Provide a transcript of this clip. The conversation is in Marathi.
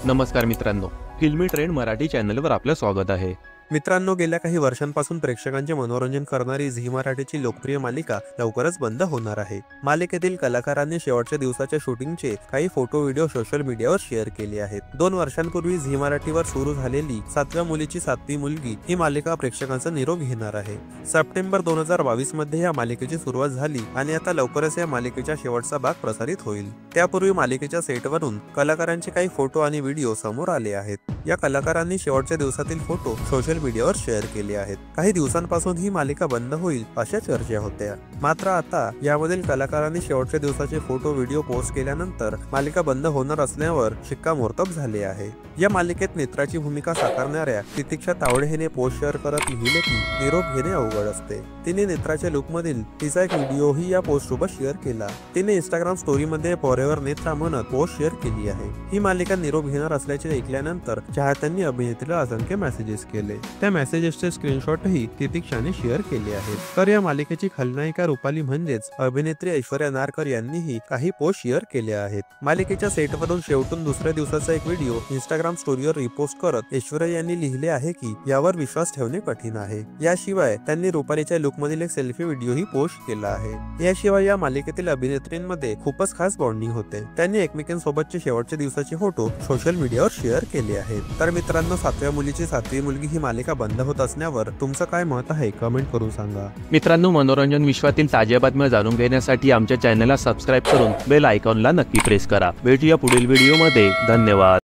नमस्कार मित्रांनो, फिल्मी ट्रेंड मराठी चॅनलवर आपलं स्वागत आहे। मित्रांनो, गेल्या काही वर्षांपासून प्रेक्षकांचे मनोरंजन करणारी झी मराठीची लोकप्रिय मालिका लवकरच बंद होणार आहे। मालिकेतील कलाकारांनी शेवटच्या दिवसाच्या शूटिंगचे काही फोटो व्हिडिओ सोशल मीडियावर शेअर केले आहेत। 2 वर्षांपूर्वी झी मराठीवर सुरू झालेली 7व्या मुलीची 7वी मुलगी ही मालिका प्रेक्षकांचा निरोप घेणार आहे। सप्टेंबर 2022 मध्ये या मालिकेची सुरुवात झाली आणि आता लवकरच या मालिकेचा शेवटचा भाग प्रसारित होईल। त्यापूर्वी मालिकेच्या सेटवरून कलाकारांचे काही फोटो आणि व्हिडिओ समोर आले आहेत। या कलाकारांनी शेवटच्या दिवसातील फोटो सोशल मीडियावर शेअर केले आहेत। काही दिवसांपासून ही मालिका बंद होईल अशा चर्चा होत्या, मात्र आता यामधील कलाकारांनी शेवटच्या दिवसाचे फोटो व्हिडिओ पोस्ट केल्यानंतर मालिका बंद होणार असल्यावर शिक्कामोर्तब झाले आहे। या मालिकेत नेत्राची भूमिका साकारणाऱ्या तितिक्षा तावडे हिने पोस्ट शेअर करत लिहिले की निरोप घेणे अवघड असते। तिने नेत्राच्या लुकमधील तिचा एक व्हिडिओही या पोस्टसोबत शेअर केला। तिने इंस्टाग्राम स्टोरीमध्ये फॉरएव्हर नेत्रा म्हणत पोस्ट शेअर केली आहे। ही मालिका निरोप घेणार असल्याचे ऐकल्यानंतर चाहत्यांनी अभिनेत्रीला असंख्य मेसेजेस केले। त्या मेसेजेसचे स्क्रीनशॉटही तितिक्षाने शेअर केले आहेत। तर या मालिकेची खलनायिका रुपाली म्हणजेच अभिनेत्री ऐश्वर्या नारकर यांनीही काही पोस्ट शेअर केले आहेत। मालिकेच्या सेटवरून शेवटून दुसऱ्या दिवसाचा एक व्हिडिओ इंस्टाग्राम स्टोरीवर रिपोस्ट करत ऐश्वर्या यांनी लिहिले आहे की यावर विश्वास ठेवणे कठीण आहे। याशिवाय त्यांनी रुपालीच्या लुकमधील एक सेल्फी व्हिडिओही पोस्ट केला आहे। याशिवाय या मालिकेतील अभिनेत्रींमध्ये खूपच खास बॉन्डिंग होते। त्यांनी एकमेकांसोबतचे शेवटच्या दिवसाचे फोटो सोशल मीडियावर शेअर केले आहेत। तर मित्रांनो, 7व्या मुलीची 7वी मुलगी ही मालिका बंद होत असण्यावर तुमचं काय मत आहे कमेंट करून सांगा। मित्रांनो, मनोरंजन विश्वातील ताज्या बातम्या जाणून घेण्यासाठी आमच्या चॅनलला सबस्क्राइब करून बेल आयकॉनला नक्की प्रेस करा। भेटूया पुढील व्हिडिओमध्ये। धन्यवाद।